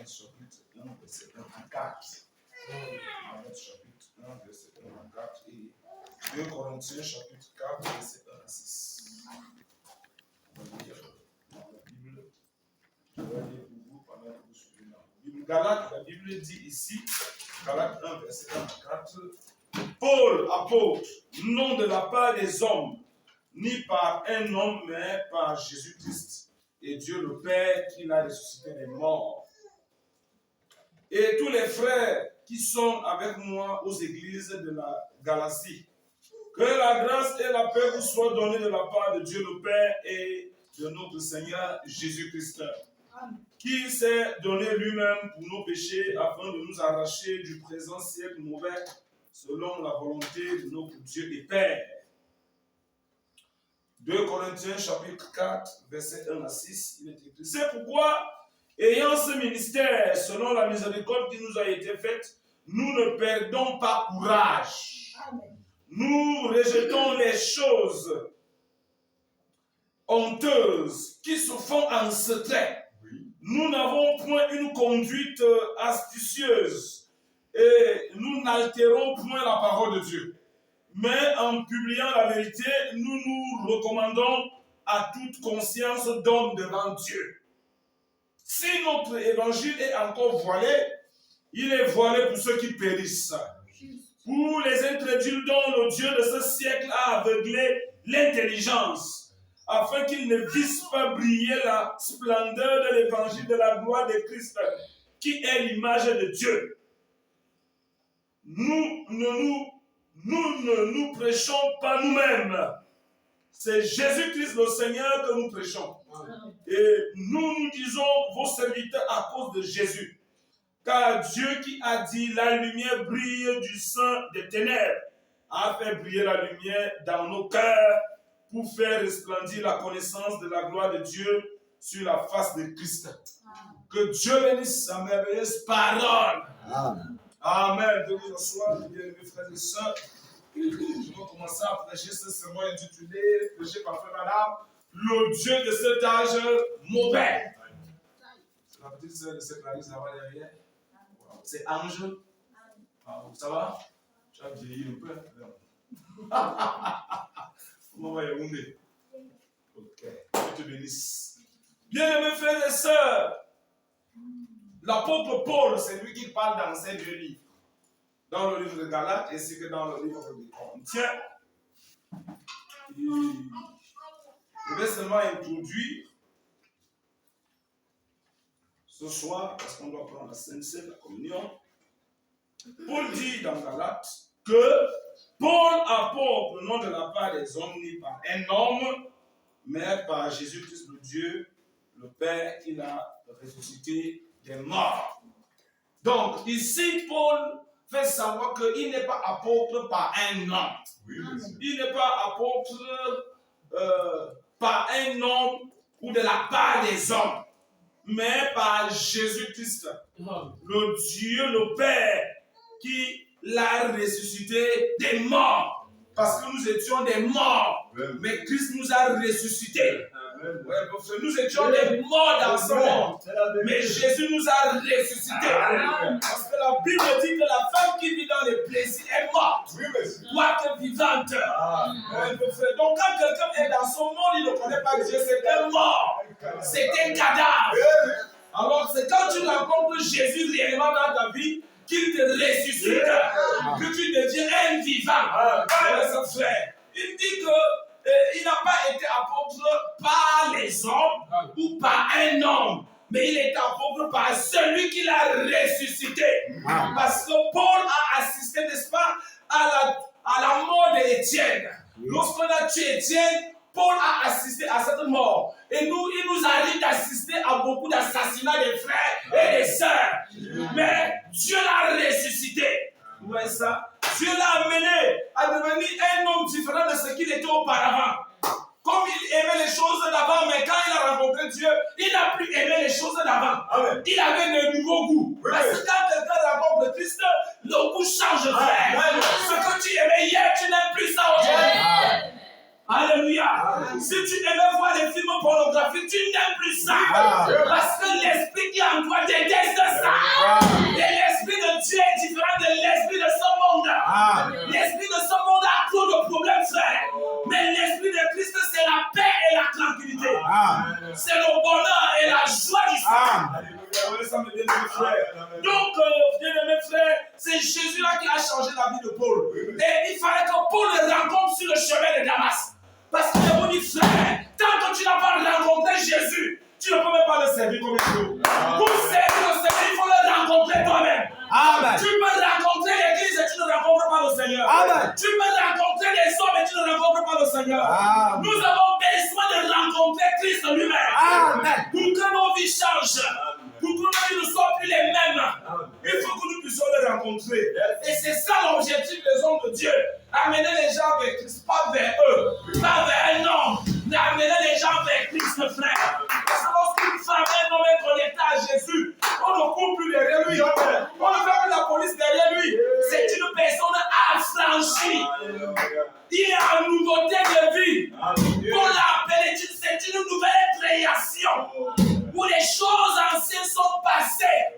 chapitre 1, verset 1 à 4. Amos chapitre 1, verset 1 à 4 et 2 Corinthiens chapitre 4, verset 1 à 6. On va lire dans la Bible. Je vais lire pour vous pendant que vous suivez dans la Bible. Galates, la Bible dit ici, Galates 1, verset 1 à 4. Paul, apôtre, non de la part des hommes, ni par un homme, mais par Jésus-Christ et Dieu le Père qui l'a ressuscité des morts. Et tous les frères qui sont avec moi aux églises de la Galatie, que la grâce et la paix vous soient données de la part de Dieu le Père et de notre Seigneur Jésus-Christ, qui s'est donné lui-même pour nos péchés afin de nous arracher du présent siècle mauvais selon la volonté de notre Dieu et Père. 2 Corinthiens chapitre 4, verset 1 à 6, il est écrit: c'est pourquoi, ayant ce ministère, selon la miséricorde qui nous a été faite, nous ne perdons pas courage. Amen. Nous rejetons les choses honteuses qui se font en secret. Oui. Nous n'avons point une conduite astucieuse et nous n'altérons point la parole de Dieu. Mais en publiant la vérité, nous nous recommandons à toute conscience d'homme devant Dieu. Si notre évangile est encore voilé, il est voilé pour ceux qui périssent. Pour les incrédules dont le Dieu de ce siècle a aveuglé l'intelligence, afin qu'ils ne vissent pas briller la splendeur de l'évangile de la gloire de Christ, qui est l'image de Dieu. Nous ne nous prêchons pas nous-mêmes. C'est Jésus-Christ le Seigneur que nous prêchons. Et nous disons vos serviteurs à cause de Jésus. Car Dieu qui a dit la lumière brille du sein des ténèbres a fait briller la lumière dans nos cœurs pour faire resplendir la connaissance de la gloire de Dieu sur la face de Christ. Que Dieu bénisse sa merveilleuse parole. Amen. Amen. De vous asseoir, bien-aimés frères et sœurs. Je vais commencer à prêcher ce sermon intitulé, prêché par Frère Madame, le Dieu de cet âge mauvais. C'est la petite sœur de cette Clarisse là-bas derrière. C'est Ange. Ah, ça va? Tu as vieilli un peu. Comment va Yaoundé? Ok. Dieu te bénisse. Bien-aimés frères et sœurs, l'apôtre Paul, c'est lui qui parle dans ces deux livres. Dans le livre de Galates ainsi que dans le livre de Corinthiens. Je vais seulement introduire ce soir, parce qu'on doit prendre la Sainte Seine, la communion. Paul dit dans Galates que Paul apporte non de la part des hommes ni par un homme, mais par Jésus-Christ le Dieu, le Père, qui l'a ressuscité des morts. Donc ici, Paul fait savoir qu'il n'est pas apôtre par un homme. Oui, il n'est pas apôtre par un homme ou de la part des hommes, mais par Jésus-Christ, le Dieu, le Père, qui l'a ressuscité des morts. Parce que nous étions des morts, mais Christ nous a ressuscités. Ouais, nous étions des morts dans ce monde, mais Jésus nous a ressuscités. Parce que la Bible dit que la femme qui vit dans les plaisirs est morte, quoique vivante. Donc quand quelqu'un est dans son monde, il ne connaît pas Dieu, c'est un mort, c'est un cadavre. Alors c'est quand tu rencontres Jésus réellement dans ta vie qu'il te ressuscite, que tu deviens un vivant. Il dit que il n'a pas été apôtre par les hommes ou par un homme, mais il est apôtre par celui qui l'a ressuscité. Parce que Paul a assisté, n'est-ce pas, à la mort d'Étienne. Lorsqu'on a tué Étienne, Paul a assisté à cette mort. Et il nous arrive d'assister à beaucoup d'assassinats des frères et des sœurs. Mais Dieu l'a ressuscité. Vous voyez ça? Dieu l'a amené à devenir un homme différent de ce qu'il était auparavant. Comme il aimait les choses d'avant, mais quand il a rencontré Dieu, il n'a plus aimé les choses d'avant. Il avait de nouveaux goûts. Parce que quand quelqu'un rencontre Christ, le goût change. Ce que tu aimais hier, tu n'aimes plus ça aujourd'hui. Alléluia. Si tu aimais voir les films pornographiques, tu n'aimes plus ça. Parce que l'esprit qui est en toi déteste ça. Donc, bien-aimés frères, c'est Jésus-là qui a changé la vie de Paul. Et il fallait que Paul le rencontre sur le chemin de Damas. Parce qu'il est dit, frère, tant que tu n'as pas rencontré Jésus, tu ne peux même pas le servir comme il faut. Pour servir le Seigneur, il faut le rencontrer toi-même. Amen. Tu peux rencontrer l'église et tu ne rencontres pas le Seigneur. Amen. Tu peux rencontrer les hommes et tu ne rencontres pas le Seigneur. Amen. Nous avons besoin de rencontrer Christ lui-même. Amen. Pour que nos vies changent. Pour que nos vies ne soient plus les mêmes. Il faut que nous puissions le rencontrer. Et c'est ça l'objectif des hommes de Dieu. Amener les gens vers Christ, pas vers eux, pas vers un homme, mais amener les gens vers Christ, frère. Parce que lorsqu'une femme, un homme est connecté à Jésus, on ne court plus derrière lui. On ne fait plus la police derrière lui. C'est une personne affranchie. Il est en nouveauté de vie. On l'appelle, c'est une nouvelle création. Où les choses anciennes sont passées.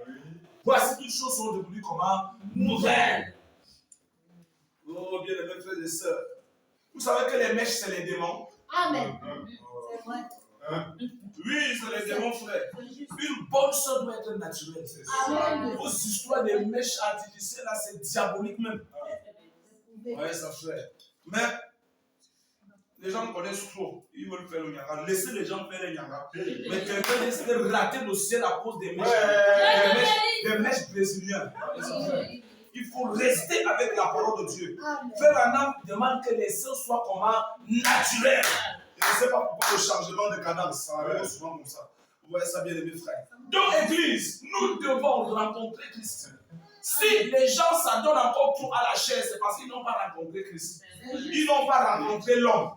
Voici toutes choses sont devenues comment? Nouvelles. Oh, bien aimés frères et sœurs. Vous savez que les mèches, c'est les démons. Amen. C'est vrai. Oui, c'est les démons, frère. Une bonne chose doit être naturelle. Amen. Vos histoires des mèches artificielles, là, c'est diabolique même. Oui, ça, frère. Mais les gens connaissent trop. Ils veulent faire le nyanga. Laissez les gens faire le nyanga. Mais quelqu'un risque de rater le ciel à cause des mèches. Des mèches brésiliennes. Il faut rester avec la parole de Dieu. Faire un âme demande que les sœurs soient comment? Naturels. Je ne sais pas pourquoi le changement de cadence, ça arrive souvent comme ça. Vous voyez ça bien, mes frères. Dans l'église, nous devons rencontrer Christ. Si les gens s'adonnent encore trop à la chair, c'est parce qu'ils n'ont pas rencontré Christ. Ils n'ont pas rencontré l'homme.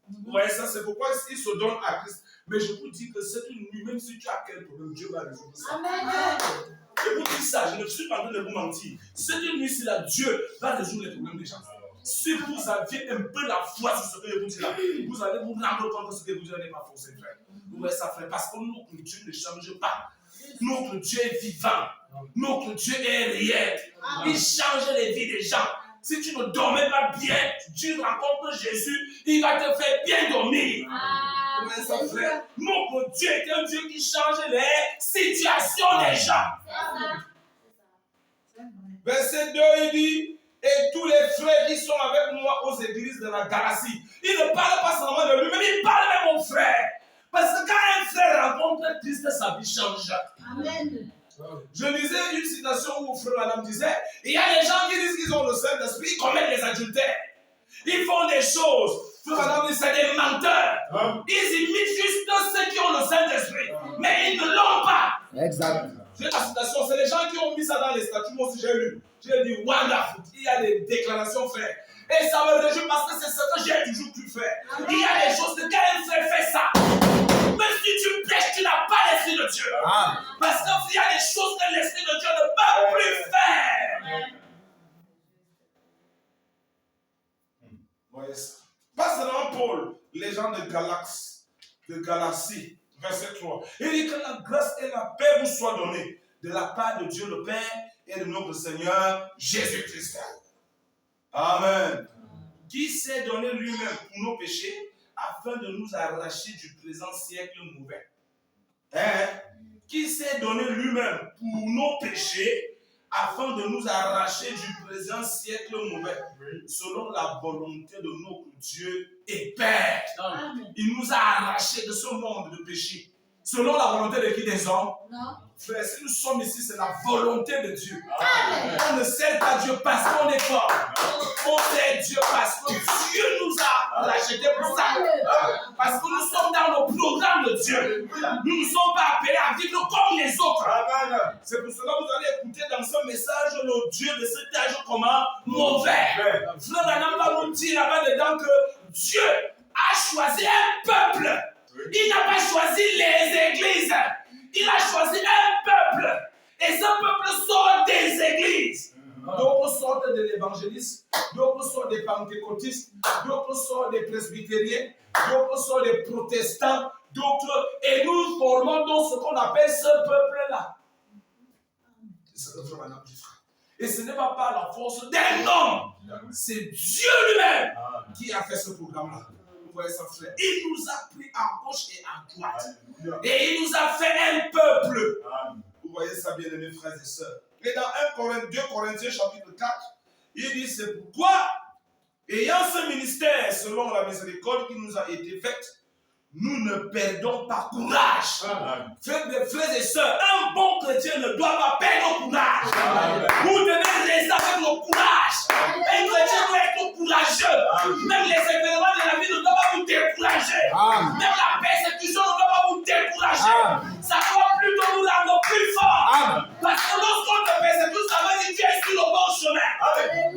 Vous voyez ça, c'est pourquoi ils se donnent à Christ. Mais je vous dis que cette nuit, même si tu as quel problème, Dieu va résoudre ça. Amen. Je vous dis ça, je ne suis pas en train de vous mentir. Cette nuit, là, Dieu va résoudre les problèmes des gens. Si vous aviez un peu la foi sur ce que je vous dis là, vous allez vous rendre compte que ce que vous dites n'est pas faux, c'est vrai. Vous voyez ça, frère, parce que notre Dieu ne change pas. Notre Dieu est vivant. Notre Dieu est réel. Il change les vies des gens. Si tu ne dormais pas bien, tu rencontres Jésus, il va te faire bien dormir. Vous voyez ça, frère? Notre Dieu est un Dieu qui change les situations des gens. Verset 2, il dit, et tous les frères qui sont avec moi aux églises de la Galatie, il ne parle pas seulement de lui, mais il parle même aux frères. Parce que quand un frère rencontre Christ, sa vie change. Amen. Je lisais une citation où frère madame disait, il y a des gens qui disent qu'ils ont le Saint-Esprit, ils commettent des adultères. Ils font des choses. Frère madame dit, c'est des menteurs. Ils imitent juste ceux qui ont le Saint-Esprit, mais ils ne l'ont pas. Exact. J'ai la citation, c'est les gens qui ont mis ça dans les statuts. Moi aussi j'ai lu. J'ai dit, wonderful. Il y a des déclarations frère. Et ça me réjouit parce que c'est ce que j'ai toujours pu faire. Il y a des choses que quand un frère fait ça, même si tu pêches, tu n'as pas l'esprit de Dieu. Parce qu'il y a des choses que l'esprit de Dieu ne peut plus faire. Voyez ça. Pas seulement Paul, les gens de Galatie, verset 3. Il dit que la grâce et la paix vous soient données de la part de Dieu le Père et de notre Seigneur Jésus-Christ. Amen. Qui s'est donné lui-même pour nos péchés afin de nous arracher du présent siècle mauvais. Qui s'est donné lui-même pour nos péchés afin de nous arracher du présent siècle mauvais, selon la volonté de notre Dieu et Père. Amen. Il nous a arrachés de ce monde de péché. Selon la volonté de qui? Des hommes? Non. Frère, si nous sommes ici, c'est la volonté de Dieu. Amen. On ne sert pas Dieu parce qu'on est fort. On sert Dieu parce que Dieu nous a rachetés pour ça. Parce que nous sommes dans le programme de Dieu. Nous ne sommes pas appelés à vivre comme les autres. Amen. C'est pour cela que vous allez écouter dans ce message le Dieu de cet âge comment? Mauvais. Frère Branham va nous dire là-bas dedans que Dieu a choisi un peuple. Il n'a pas choisi les églises. Il a choisi un peuple. Et ce peuple sort des églises. D'autres sortent de l'évangéliste, d'autres sortent des pentecôtistes, d'autres sortent des presbytériens, d'autres sortent des protestants, d'autres. Et nous formons donc ce qu'on appelle ce peuple-là. C'est ce que frère Branham dit. Et ce n'est pas par la force d'un homme. C'est Dieu lui-même qui a fait ce programme-là. Il nous a pris à gauche et à droite. Et il nous a fait un peuple. ça, bien-aimés frères et sœurs. Et dans 2 Corinthiens chapitre 4, il dit, c'est pourquoi, ayant ce ministère selon la miséricorde qui nous a été faite, nous ne perdons pas courage. Frères et sœurs, un bon chrétien ne doit pas perdre courage. Vous devez rester avec le courage. Un chrétien doit être courageux. Même les événements de la vie ne doivent pas vous décourager. Même la persécution ne doit pas vous décourager. Ça doit plutôt vous rendre plus fort. Parce que lorsqu'on te persécute, ça veut dire que tu es sur le bon chemin.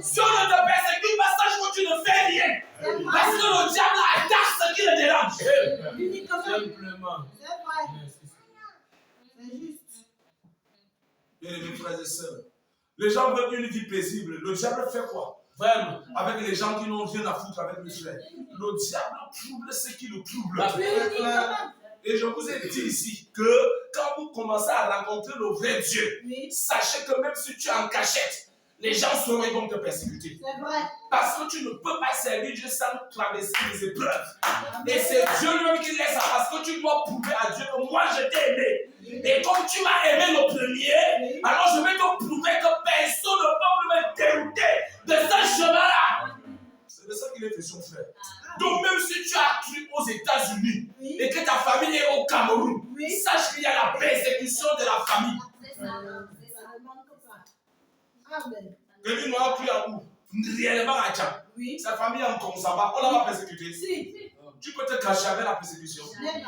Si on ne te persécute pas, sache que tu ne fais rien. Parce que le diable attaque ce qui le dérange. Uniquement. Simplement. C'est vrai. C'est juste. Bien-aimés frères et sœurs, les gens veulent une vie paisible. Le diable fait quoi? Vraiment, avec les gens qui n'ont rien à foutre avec le frère. Le diable trouble ce qui le trouble. Uniquement. Et je vous ai dit ici que quand vous commencez à rencontrer le vrai Dieu, sachez que même si tu es en cachette, les gens sauront et vont te persécuter. C'est vrai. Parce que tu ne peux pas servir Dieu sans traverser les épreuves. Et c'est Dieu lui-même qui laisse ça. Parce que tu dois prouver à Dieu que moi je t'ai aimé. Et comme tu m'as aimé le premier, alors je vais te prouver que personne ne peut me dérouter de ce chemin-là. C'est de ça qu'il est question, frère. Donc même si tu as cru aux États-Unis et que ta famille est au Cameroun, sache qu'il y a la persécution de la famille. Ça ne manque pas. Amen. Quelqu'un n'a cru à où? Réellement à Tchad. Sa famille est en Konsaba, on l'a pas persécuté. Si. Tu peux te cacher avec la persécution. Never.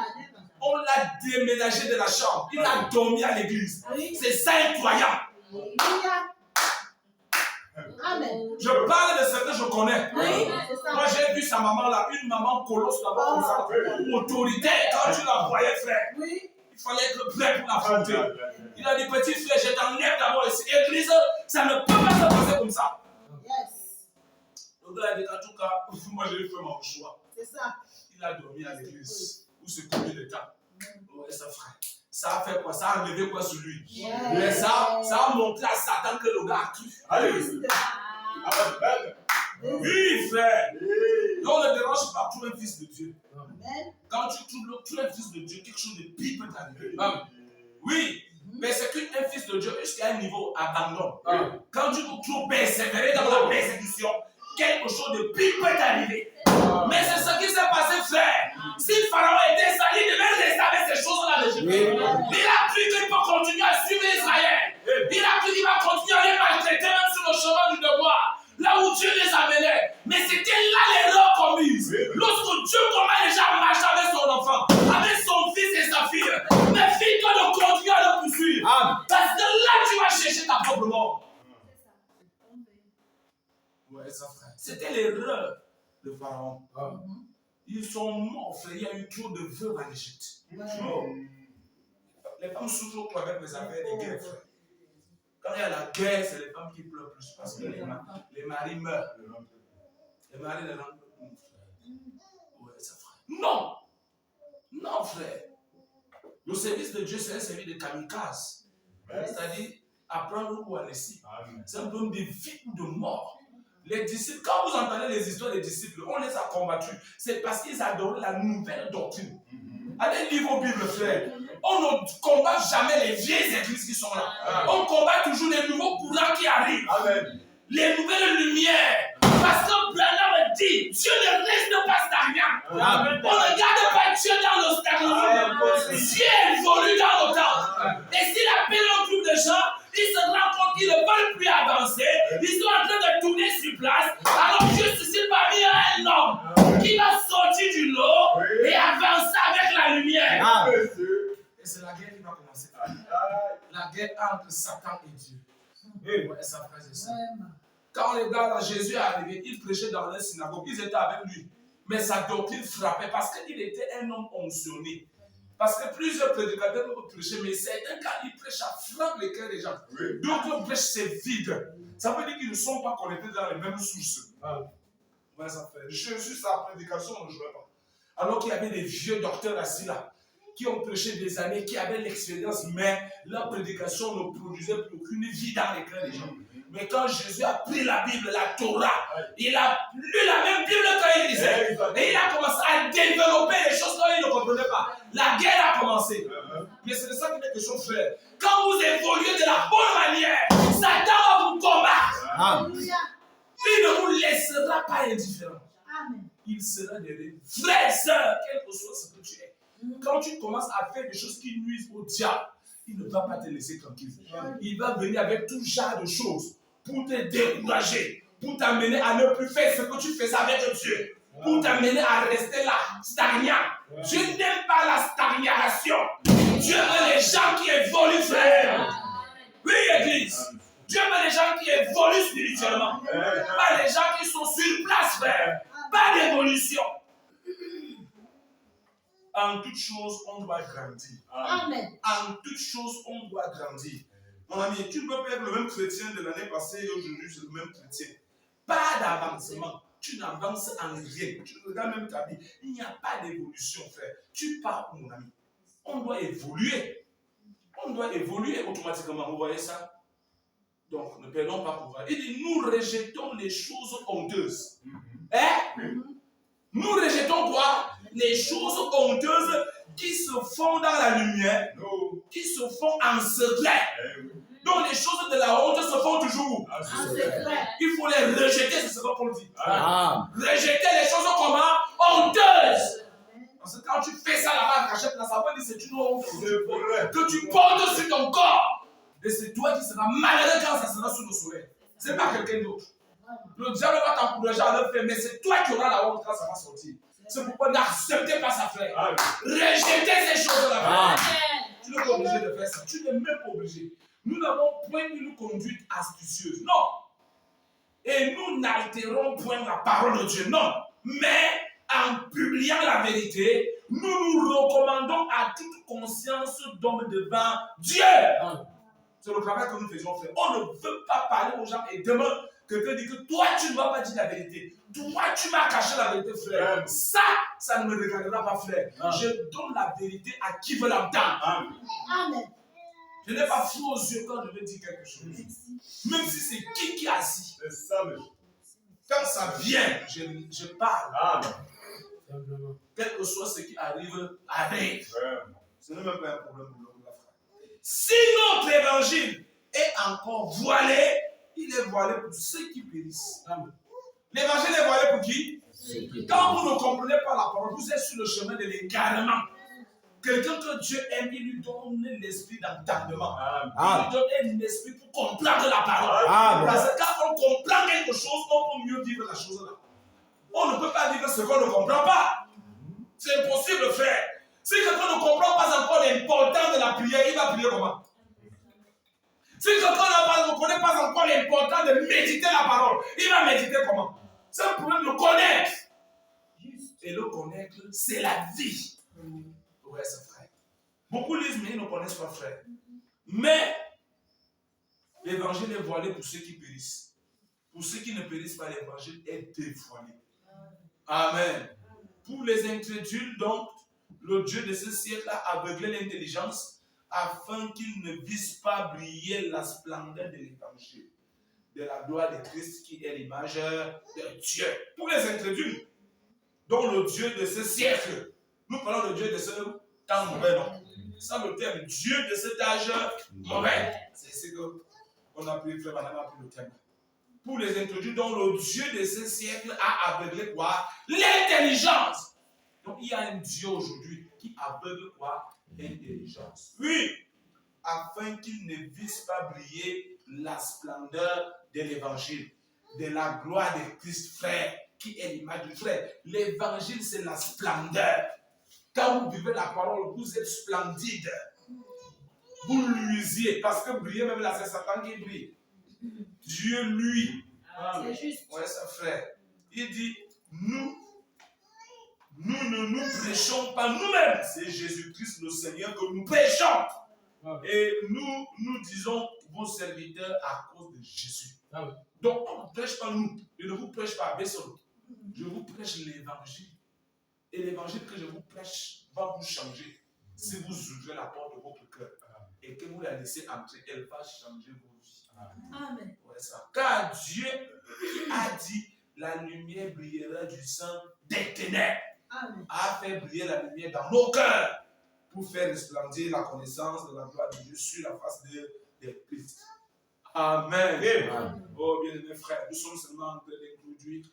On l'a déménagé de la chambre. Il a dormi à l'église. C'est ça incroyable. Alléluia. Amen. Je parle de ce que je connais. C'est ça. Moi, j'ai vu sa maman là, une maman colosse là-bas comme ça, autoritaire. Quand tu la voyais, frère, il fallait être prêt pour l'affronter. Il a dit, petit frère, je t'enlève d'abord ici. Église, ça ne peut pas se passer comme ça. Yes. Le gars a dit, en tout cas, moi, j'ai fait mon choix. C'est ça. Il a dormi à l'église. Où c'est combien de temps? Ouais, ça frère. Ça a fait quoi? Ça a enlevé quoi sur lui? Mais ça a montré à Satan que le gars a cru. Alléluia. Oui, frère. On ne dérange pas tout un fils de Dieu. Amen. Quand tu trouves un fils de Dieu, quelque chose de pire peut t'arriver. Oui, mais c'est qu'un fils de Dieu jusqu'à un niveau abandon. Quand tu te trouves persévérer dans la persécution, quelque chose de pire peut t'arriver. Mais c'est ce qui s'est passé, frère. Si Pharaon était sali, il devait rester avec ces choses-là de Jésus. Il a cru qu'il peut continuer à suivre Israël. Il a cru qu'il va continuer à les maltraiter même sur le chemin du devoir. Là où Dieu les amenait. Mais c'était là l'erreur commise. Lorsque Dieu commence déjà à marcher avec son enfant, avec son fils et sa fille, méfie-toi de continuer à le poursuivre. Parce que là, tu vas chercher ta propre mort. Ouais, ça, frère. C'était l'erreur de Pharaon. Ils sont morts, frère. Il y a eu trop de veuves en Égypte. Les femmes souffrent trop avec les affaires de guerre, frère. Quand il y a la guerre, c'est les femmes qui pleurent plus parce que les maris meurent. Les maris ne rentrent plus, frère. Ouais, ça, frère. Non! Non, frère. Le service de Dieu, c'est un service de kamikaze. C'est-à-dire, apprendre ou à laisser. C'est un problème de vie ou de mort. Les disciples, quand vous entendez les histoires des disciples, on les a combattus. C'est parce qu'ils adoraient la nouvelle doctrine. Allez lire vos Bibles, frère. On ne combat jamais les vieilles églises qui sont là. On combat toujours les nouveaux courants qui arrivent. Les nouvelles lumières. Parce que Branham dit, Dieu ne reste pas stagnant. On ne garde pas Dieu dans le stagnant. Dieu évolue dans le temps. Et s'il appelle un groupe de gens, ils se rendent compte qu'ils ne veulent plus avancer. Ils sont en train de tourner sur place. Alors Dieu suscite parmi eux un homme qui va sortir du lot et avancer avec la lumière. Et c'est la guerre qui va commencer. La guerre entre Satan et Dieu. Et ouais, ça frère et sœurs. Quand les gars là, Jésus est arrivé, il prêchait dans la synagogue, ils étaient avec lui. Mais sa doctrine frappait parce qu'il était un homme onction. Parce que plusieurs prédicateurs peuvent prêcher, mais certains, quand ils prêchent, ça frappe les cœurs des gens. D'autres prêchent, c'est vide. Ça veut dire qu'ils ne sont pas connectés dans les mêmes sources. Ouais, ça fait. Jésus, sa prédication ne jouait pas. Alors qu'il y avait des vieux docteurs assis là. qui ont prêché des années, qui avaient l'expérience, mais leur prédication ne produisait plus aucune vie dans les cœurs des gens. Mais quand Jésus a pris la Bible, la Torah, il a lu la même Bible qu'il lisait. Et il a commencé à développer les choses qu'il ne comprenait pas. La guerre a commencé. Mais c'est de ça qu'il est question, frère. Quand vous évoluez de la bonne manière, Satan va vous combattre. Alléluia. Il ne vous laissera pas indifférent. Amen. Il sera des vrais sœurs, quel que soit ce que tu es. Quand tu commences à faire des choses qui nuisent au diable, il ne va pas te laisser tranquille. Il va venir avec tout genre de choses pour te décourager, pour t'amener à ne plus faire ce que tu faisais avec Dieu, pour t'amener à rester là, stagnant. Dieu n'aime pas la stagnation. Dieu veut les gens qui évoluent, frère. Oui, Église. Dieu veut les gens qui évoluent spirituellement. Pas les gens qui sont sur place, frère. Pas d'évolution. En toute chose, on doit grandir. Amen. En toute chose, on doit grandir. Mon ami, tu ne peux pas être le même chrétien de l'année passée et aujourd'hui, c'est le même chrétien. Pas d'avancement. Tu n'avances en rien. Tu regardes même ta vie. Il n'y a pas d'évolution, frère. Tu pars, mon ami. On doit évoluer. On doit évoluer automatiquement. Vous voyez ça? Donc, ne perdons pas pouvoir. Il dit, nous rejetons les choses honteuses. Hein? Nous rejetons quoi? Les choses honteuses qui se font dans la lumière, qui se font en secret. Donc les choses de la honte se font toujours En secret. Il faut les rejeter, c'est ce que Paul dit. Rejeter les choses comment? Honteuses. Parce que quand tu fais ça là-bas, cachette, là, ça veut dire que c'est une honte que tu portes sur ton corps. Et c'est toi qui seras malheureux quand ça sera sous le soleil. Ce n'est pas quelqu'un d'autre. Le diable va t'encourager à le faire, mais c'est toi qui auras la honte quand ça va sortir. C'est pourquoi n'acceptez pas ça, frère. Rejetez ces choses-là. Tu n'es pas obligé de faire ça. Tu n'es même pas obligé. Nous n'avons point une conduite astucieuse. Non. Et nous n'altérons point la parole de Dieu. Non. Mais en publiant la vérité, nous nous recommandons à toute conscience d'homme devant Dieu. C'est le travail que nous faisons, frère. On ne veut pas parler aux gens et demain, quelqu'un dit que toi, tu ne vas pas dire la vérité. Toi, tu m'as caché la vérité, frère. Ça ne me regardera pas, frère. Je donne la vérité à qui veut l'entendre. Amen. Je n'ai pas froid aux yeux quand je veux dire quelque chose. Même si c'est qui est assis. Quand ça vient, je parle. Quel que soit ce qui arrive, arrive. Ce n'est même pas un problème pour l'homme, la frère. Si notre évangile est encore voilé, il est voilé pour ceux qui périssent. L'évangile est voilé pour qui? Quand vous ne comprenez pas la parole, vous êtes sur le chemin de l'égarement. Quelqu'un que Dieu aime, il lui donne l'esprit d'entendement. Il lui donne un esprit pour comprendre la parole. Parce que quand on comprend quelque chose, on peut mieux vivre la chose là. On ne peut pas vivre ce qu'on ne comprend pas. C'est impossible, frère. Si quelqu'un ne comprend pas encore l'importance de la prière, il va prier comment? Si quelqu'un ne connaît pas encore l'importance de méditer la parole, il va méditer comment? C'est un problème de connaître. Et le connaître, c'est la vie. Ouais, c'est frère. Beaucoup lisent, mais ils ne connaissent pas, frère. Mais l'évangile est voilé pour ceux qui périssent. Pour ceux qui ne périssent pas, l'évangile est dévoilé. Amen. Pour les incrédules, donc, le Dieu de ce siècle a aveuglé l'intelligence afin qu'ils ne vissent pas briller la splendeur de l'évangile, de la gloire de Christ qui est l'image de Dieu. Pour les incrédules, dont le Dieu de ce siècle, nous parlons de Dieu de ce temps mauvais, non? Ça le terme Dieu de cet âge mauvais. C'est ce qu'on a pris, frère Madame a pris le terme. Pour les incrédules, dont le Dieu de ce siècle a aveuglé quoi? L'intelligence. Donc il y a un Dieu aujourd'hui qui aveugle quoi? L'intelligence. Oui, afin qu'ils ne vissent pas briller la splendeur de l'évangile, de la gloire de Christ, frère, qui est l'image du frère. L'évangile, c'est la splendeur. Quand vous vivez la parole, vous êtes splendide. Vous luisiez, parce que briller, même là, c'est Satan qui brille. Dieu, lui. C'est juste. Ouais, ça, frère. Il dit, nous ne nous prêchons pas nous-mêmes. C'est Jésus-Christ, le Seigneur, que nous prêchons. Et nous disons vos serviteurs à cause de Jésus. Donc, on ne prêche pas nous. Je ne vous prêche pas Bessol. Je vous prêche l'évangile. Et l'évangile que je vous prêche va vous changer. Si vous ouvrez la porte de votre cœur et que vous la laissez entrer, elle va changer vos vies. Amen. Ouais, ça. Car Dieu a dit la lumière brillera du sein des ténèbres. Amen. A fait briller la lumière dans nos cœurs pour faire resplendir la connaissance de la gloire de Dieu sur la face de Christ. Amen. Amen. Oh, bien-aimés frères, nous sommes seulement en train d'introduire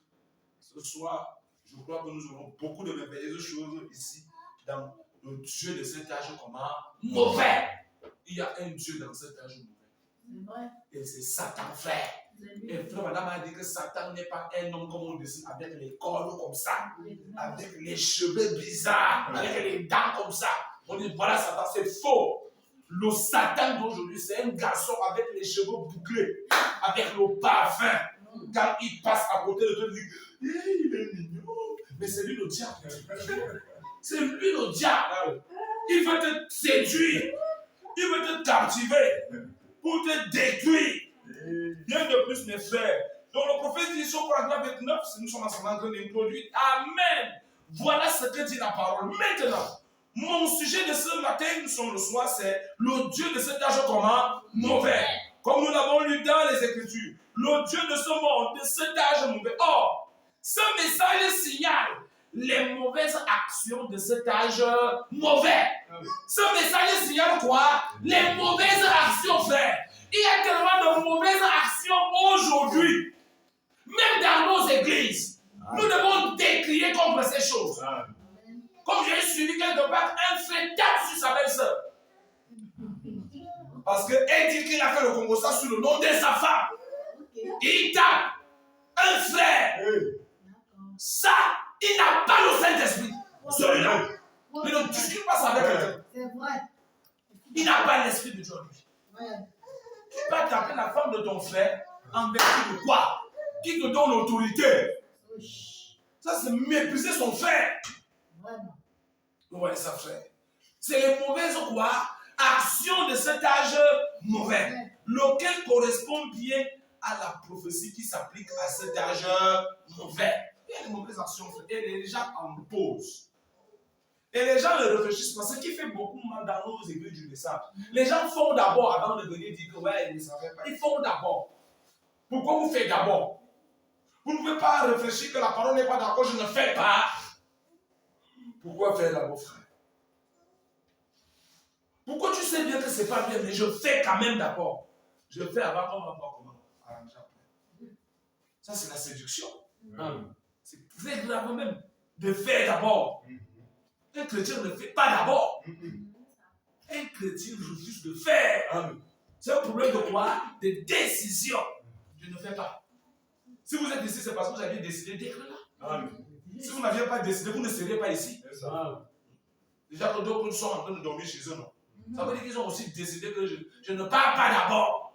ce soir. Je crois que nous aurons beaucoup de merveilleuses choses ici dans le Dieu de cet âge comment mauvais. Il y a un Dieu dans cet âge mauvais. C'est vrai. Et c'est Satan, frère. C'est lui. Et frère, madame a dit que Satan n'est pas un homme comme on dessine avec les cordes comme ça, avec les cheveux bizarres, avec les dents comme ça. On dit voilà Satan, c'est faux. Le Satan d'aujourd'hui, c'est un garçon avec les cheveux bouclés, avec le parfum. Quand il passe à côté de toi, il dit il est mignon. Mais c'est lui le diable. C'est lui le diable. Il veut te séduire. Il veut te captiver pour te détruire. Rien de plus, mes frères. Donc le prophète dit sur paragraphe 29, nous sommes ensemble en train d'introduire. Amen. Voilà ce que dit la parole. Maintenant, mon sujet de ce matin, nous sommes le soir, c'est le Dieu de cet âge comment mauvais. Comme nous l'avons lu dans les Écritures. Le Dieu de ce monde, de cet âge mauvais. Or, ce message signale les mauvaises actions de cet âge mauvais. Ce message signale quoi? Les mauvaises actions, frère. Il y a tellement de mauvaises actions aujourd'hui. Même dans nos églises. Nous devons décrier contre ces choses. Comme j'ai suivi quelque part, un frère tape sur sa belle-sœur. Parce qu'elle dit qu'il a fait le Congo ça sur le nom de sa femme. Il tape un frère. Ça, il n'a pas le Saint-Esprit. Celui-là. Il ne discute pas ça avec quelqu'un. C'est vrai. Il n'a pas l'Esprit de Dieu en lui. Ouais. Tu vas taper la femme de ton frère en vertu de quoi? Qui te donne l'autorité. Ça, c'est mépriser son frère. Vraiment. Ouais, ça, frère. C'est les mauvaises quoi? Actions de cet âge mauvais. Lequel correspond bien à la prophétie qui s'applique à cet âge mauvais. Il y a des mauvaises actions, frère. Et les gens en posent. Et les gens le réfléchissent pas. Ce qui fait beaucoup mal dans nos églises du message. Les gens font d'abord avant de venir dire que ouais, ils ne savaient pas. Ils font d'abord. Pourquoi vous faites d'abord? Vous ne pouvez pas réfléchir que la parole n'est pas d'accord, je ne fais pas. Pourquoi faire d'abord, frère? Pourquoi tu sais bien que ce n'est pas bien, mais je fais quand même d'abord? Je fais avant qu'on va voir comment arranger après. Ça, c'est la séduction. C'est très grave même de faire d'abord. Un chrétien ne fait pas d'abord. Un chrétien refuse de faire. C'est un problème de quoi? De décision. Je ne fais pas. Si vous êtes ici, c'est parce que vous avez décidé d'être là. Si vous n'aviez pas décidé, vous ne seriez pas ici. Déjà que d'autres sont en train de dormir chez eux, non? Ça veut dire qu'ils ont aussi décidé que je ne parle pas d'abord.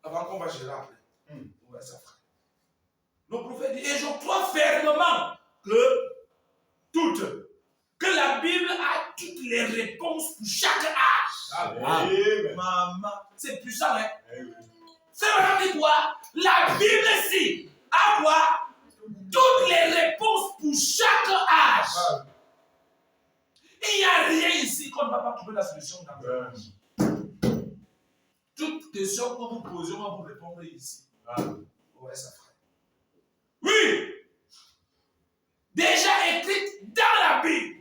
Avant qu'on va gérer après. Ouais, ça fera. Le prophète dit, et je crois fermement que la Bible a toutes les réponses pour chaque âge. Maman, c'est puissant, hein? C'est vraiment dit quoi? La Bible ici a quoi? Toutes les réponses pour chaque âge. Il n'y a rien ici qu'on ne va pas trouver la solution dans le âge. Toute question que vous posez, on va vous répondre ici. Ouais, ça ferait. Oui! Déjà écrite dans la Bible.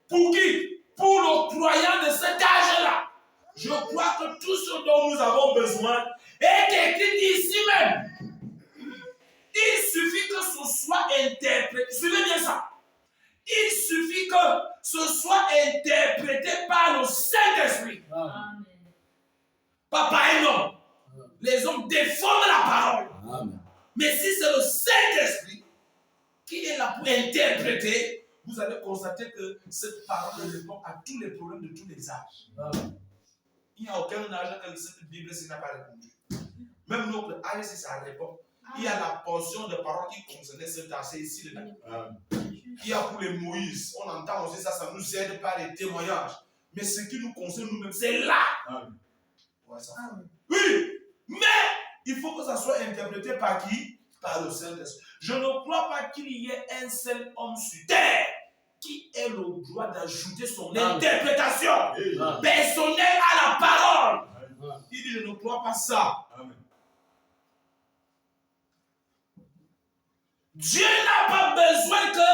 Pour qui? Pour le croyant de cet âge-là. Je crois que tout ce dont nous avons besoin est écrit ici même. Il suffit que ce soit interprété. Suivez bien ça. Il suffit que ce soit interprété par le Saint-Esprit. Pas par un homme. Les hommes déforment la parole. Mais si c'est le Saint-Esprit qui est là pour interpréter, vous allez constater que cette parole répond à tous les problèmes de tous les âges. Il n'y a aucun âge que cette Bible n'a pas répondu. Même notre âge, si ça répond, il y a la portion de parole qui concernait cet âge, c'est ici dedans. Il y a pour les Moïse, on entend aussi ça, ça nous aide par les témoignages. Mais ce qui nous concerne nous-mêmes, c'est là. Ouais, ça. Oui, mais il faut que ça soit interprété par qui? Par le Saint-Esprit. Je ne crois pas qu'il y ait un seul homme sur terre qui ait le droit d'ajouter son interprétation Amen. personnelle à la parole. Il dit, je ne crois pas ça. Amen. Dieu n'a pas besoin que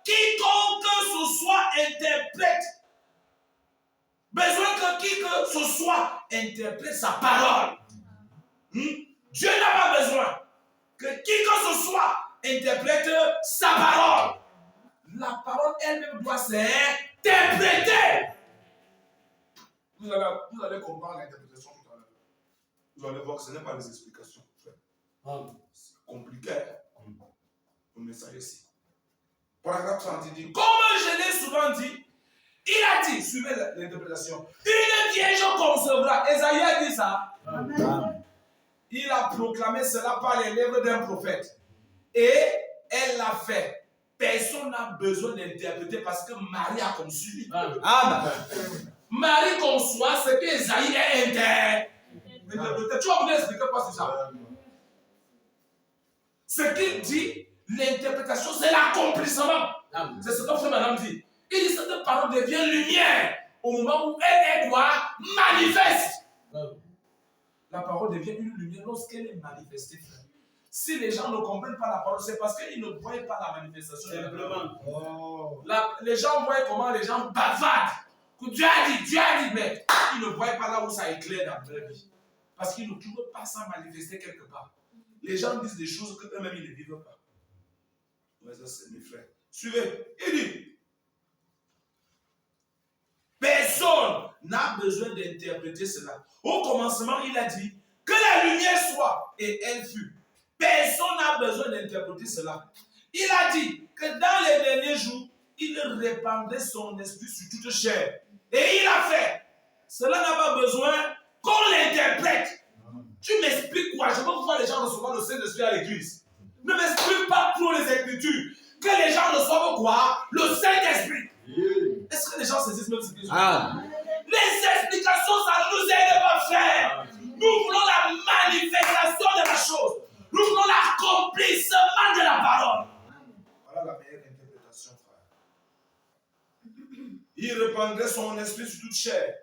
quiconque ce soit interprète. Besoin que qui que ce soit interprète sa parole. Dieu n'a pas besoin que qui que ce soit interprète sa parole. La parole elle-même doit s'interpréter. Vous allez comprendre l'interprétation tout à l'heure. Vous allez voir que ce n'est pas des explications. C'est compliqué. Le message ici. Paragraphe 30 dit, comme je l'ai souvent dit, il a dit, suivez l'interprétation, une vierge concevra. Esaïe a dit ça. Amen. Il a proclamé cela par les lèvres d'un prophète. Et elle l'a fait. Personne n'a besoin d'interpréter parce que Marie a conçu. Amen. Marie conçoit ce que Esaïe est interprété. Tu vas vous expliquer quoi c'est ça? Ce qu'il dit, l'interprétation, c'est l'accomplissement. C'est ce que frère madame dit. Il dit cette parole devient lumière au moment où elle est quoi? Manifeste. La parole devient une lumière lorsqu'elle est manifestée, frère. Si les gens ne comprennent pas la parole, c'est parce qu'ils ne voient pas la manifestation. Simplement. Les gens voient comment les gens bavardent. Que Dieu a dit, mais ils ne voient pas là où ça éclaire dans leur vie. Parce qu'ils ne trouvent pas ça manifester quelque part. Les gens disent des choses qu'eux-mêmes ils ne vivent pas. Ouais, ça c'est mes frères. Suivez. Il dit, personne n'a besoin d'interpréter cela. Au commencement, il a dit que la lumière soit, et elle fut. Personne n'a besoin d'interpréter cela. Il a dit que dans les derniers jours, il répandrait son esprit sur toute chair. Et il a fait. Cela n'a pas besoin qu'on l'interprète. Tu m'expliques quoi? Je veux voir les gens recevoir le Saint-Esprit à l'église. Ne m'explique pas trop les Écritures. Que les gens reçoivent quoi? Le Saint-Esprit. Est-ce que les gens saisissent même ce qu'ils ont? Les explications, ça ne nous aide pas, frère. Nous voulons la manifestation de la chose. Nous voulons l'accomplissement de la parole. Voilà la meilleure interprétation, frère. Il répandrait son esprit sur toute chair.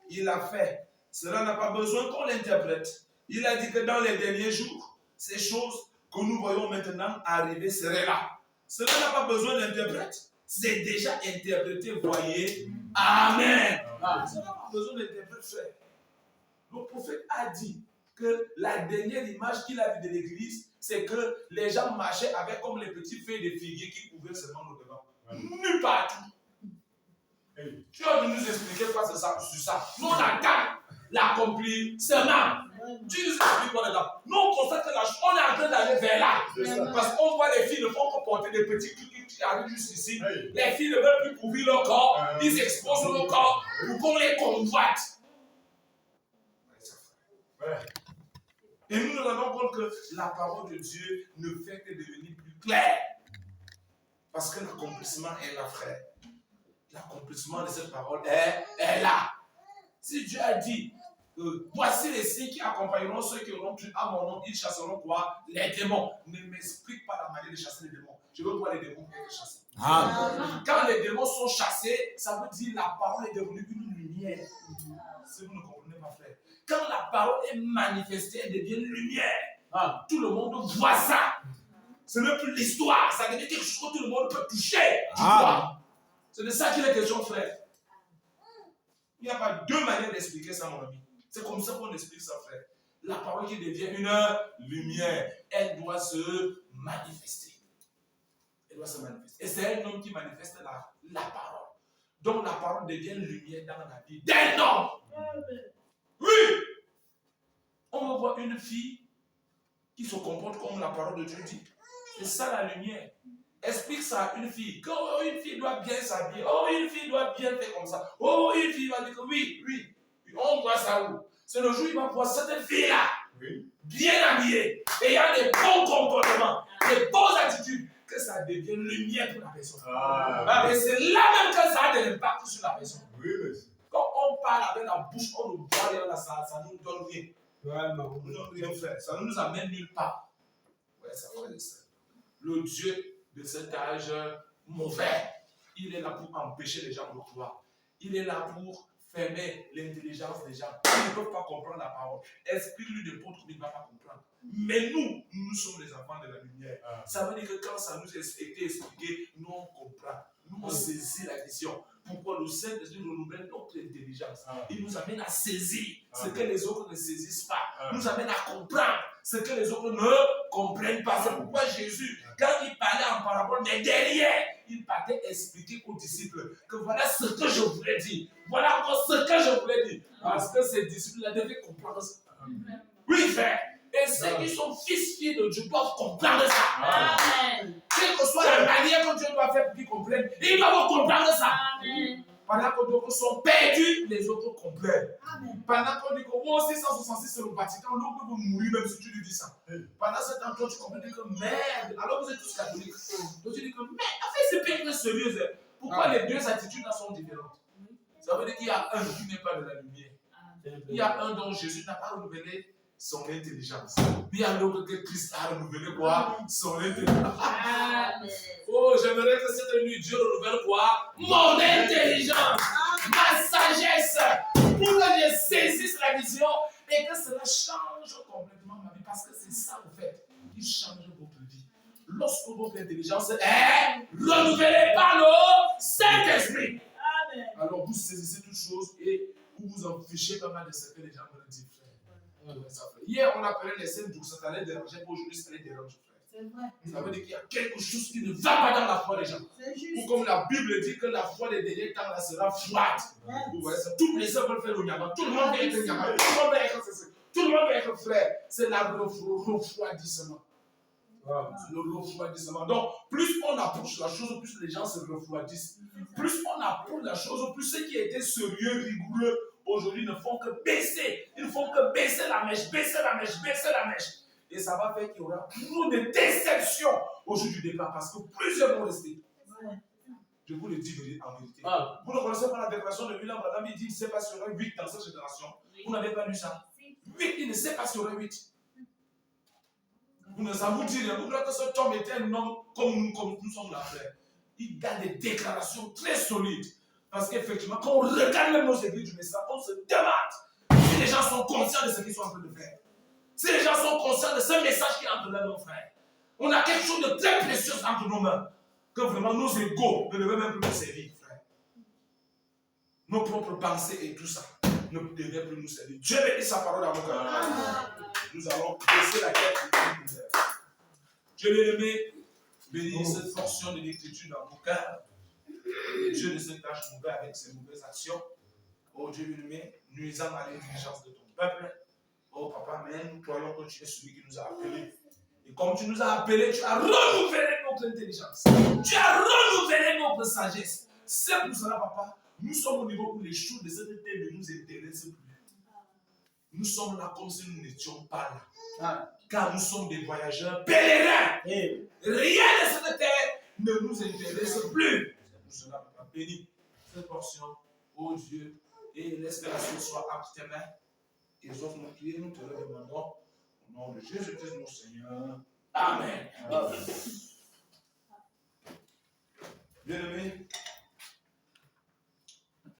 Il l'a fait. Cela n'a pas besoin qu'on l'interprète. Il a dit que dans les derniers jours, ces choses que nous voyons maintenant arriver seraient là. Cela n'a pas besoin d'interprète. C'est déjà interprété, voyez. Amen. Cela n'a pas besoin d'interprète, frère. Le prophète a dit que la dernière image qu'il a vue de l'église, c'est que les gens marchaient avec comme les petits feuilles de figuier qui couvraient seulement le devant. Nulle partout. Tu as dû nous expliquer quoi c'est ça, sur ça. Nous, on attend l'accomplissement. Tu nous expliques quoi là-dedans. Nous, on constate que on est en train d'aller vers là. Parce qu'on voit les filles ne font que porter des petits trucs qui arrivent juste ici. Les filles ne veulent plus couvrir leur corps. Ils exposent leur corps pour qu'on les convoite. Et nous nous rendons compte que la parole de Dieu ne fait que devenir plus claire. Parce que l'accomplissement est là, frère. L'accomplissement de cette parole est là. Si Dieu a dit, voici les signes qui accompagneront ceux qui auront cru à mon nom, ils chasseront quoi? Les démons. Ne m'explique pas la manière de chasser les démons. Je veux voir les démons être chassés. Quand les démons sont chassés, ça veut dire que la parole est devenue une lumière. Si vous ne comprenez pas, frère. Quand la parole est manifestée, elle devient une lumière. Tout le monde voit ça. Ce n'est plus l'histoire. Ça devient quelque chose que tout le monde peut toucher. Tu vois? C'est de ça qu'il est question, frère. Il n'y a pas deux manières d'expliquer ça, mon ami. C'est comme ça qu'on explique ça, frère. La parole qui devient une lumière, elle doit se manifester. Elle doit se manifester. Et c'est un homme qui manifeste la parole. Donc la parole devient lumière dans la vie d'un homme. Oui. On va voir une fille qui se comporte comme la parole de Dieu dit. C'est ça la lumière. Explique ça à une fille. Que une fille doit bien s'habiller. Oh, une fille doit bien faire comme ça. Oh, une fille va dire que oui. On voit ça où? C'est le jour où il va voir cette fille-là. Bien habillée. Ayant des bons comportements. Des bonnes attitudes. Que ça devienne lumière pour la personne. Et c'est là même que ça a de l'impact sur la personne. Quand on parle avec la bouche, on ne voit rien là, ça ne nous donne rien. Ça ne nous donne rien, frère. Ça ne nous amène nulle part. Ouais, ça fait ça. Le Dieu de cet âge mauvais, il est là pour empêcher les gens de croire. Il est là pour fermer l'intelligence des gens. Ils ne peuvent pas comprendre la parole. Explique-lui de porte qu'il ne va pas comprendre. Mais nous sommes les enfants de la lumière. Ça veut dire que quand ça nous a été expliqué, nous on comprend. Nous on saisit la vision. Pourquoi le Saint-Esprit renouvelle notre intelligence? Il nous amène à saisir ce que les autres ne saisissent pas. Il nous amène à comprendre ce que les autres ne comprennent pas. C'est pourquoi Jésus, quand il parlait en parabole, mais derrière, il partait expliquer aux disciples que voilà ce que je voulais dire. Voilà encore ce que je voulais dire. Parce que ces disciples-là devaient comprendre ça. Oui, frère. Et ceux qui sont filles de Dieu doivent comprendre ça. Amen. Quelle que soit la manière que Dieu doit faire pour qu'ils comprennent, ils doivent comprendre ça. Amen. Pendant que d'autres sont perdus, les autres comprennent. Amen. Pendant qu'on dit que oh, 666 c'est le Vatican, l'autre peut mourir même si tu lui dis ça. Pendant ce temps, toi tu comprends que merde, alors vous êtes tous catholiques. Donc tu dis que merde, en fait c'est pas très sérieux. Pourquoi les deux attitudes là sont différentes? Ça veut dire qu'il y a un qui n'est pas de la lumière. Il y a un dont Jésus n'a pas renouvelé son intelligence. Il y a l'autre que Christ a renouvelé quoi? Son intelligence. Amen. Oh, j'aimerais que cette nuit, Dieu renouvelle quoi? Mon intelligence, ma sagesse, pour que je saisisse la vision et que cela change complètement ma vie. Parce que c'est ça, en fait, qui change votre vie. Lorsque votre intelligence est renouvelée par le Saint-Esprit, alors vous saisissez toutes choses et vous vous en fichez pas mal de ce que les gens veulent dire, frère. Hier, on appelait les scènes pour ça allait déranger, aujourd'hui, ça les dérange, frère. C'est vrai. Ça veut dire qu'il y a quelque chose qui ne va pas dans la foi des gens. C'est Ou juste. comme la Bible dit que la foi des derniers temps là sera froide. Vous voyez ça? Tous les hommes veulent faire le Niaman. Tout le monde veut être Niaman. Tout le monde veut être ceci. Tout le monde veut être frère. C'est la refroidissement. Le refroidissement. Donc, plus on approche la chose, plus les gens se refroidissent. Plus on approche la chose, plus ceux qui étaient sérieux, rigoureux, aujourd'hui ne font que baisser. Ils ne font que baisser la mèche, baisser la mèche, baisser la mèche. Et ça va faire qu'il y aura trop de déceptions au jour du départ parce que plusieurs vont rester. Je vous le dis en vérité. Vous ne connaissez pas la déclaration de William Branham, il dit il ne sait pas s'il y aura 8 dans cette génération. Vous n'avez pas lu ça? 8, il ne sait pas s'il y aura 8. Vous ne savez vous dire, vous croyez que cet homme était un homme comme nous sommes là, frère. Il a des déclarations très solides. Parce qu'effectivement, quand on regarde même nos églises du message, on se demande si les gens sont conscients de ce qu'ils sont en train de faire. Si les gens sont conscients de ce message qui est entre leurs mains, frère. On a quelque chose de très précieux entre nos mains. Que vraiment nos égos ne devaient même plus nous servir, frère. Nos propres pensées et tout ça ne devaient plus nous servir. Dieu bénit sa parole dans nos cœurs. Nous allons baisser la tête. Dieu bien-aimé, bénis cette portion de l'écriture dans nos cœurs. Dieu ne se cache mauvais avec ses mauvaises actions. Oh Dieu bien-aimé, nuisant à l'intelligence de ton peuple. Oh papa, mais nous croyons que tu es celui qui nous a appelés. Et comme tu nous as appelés, tu as renouvelé notre intelligence. Tu as renouvelé notre sagesse. C'est pour cela, papa, nous sommes au niveau où les choses de cette terre ne nous intéressent plus. Nous sommes là comme si nous n'étions pas là. Car nous sommes des voyageurs pèlerins. Rien de cette terre ne nous intéresse plus. C'est pour cela, papa, bénis cette portion, ô Dieu, et laisse que la chose soit entre tes mains. Et sauf nos prières, nous te le demandons. Au nom de Jésus-Christ, notre Seigneur. Amen. Bien-aimés,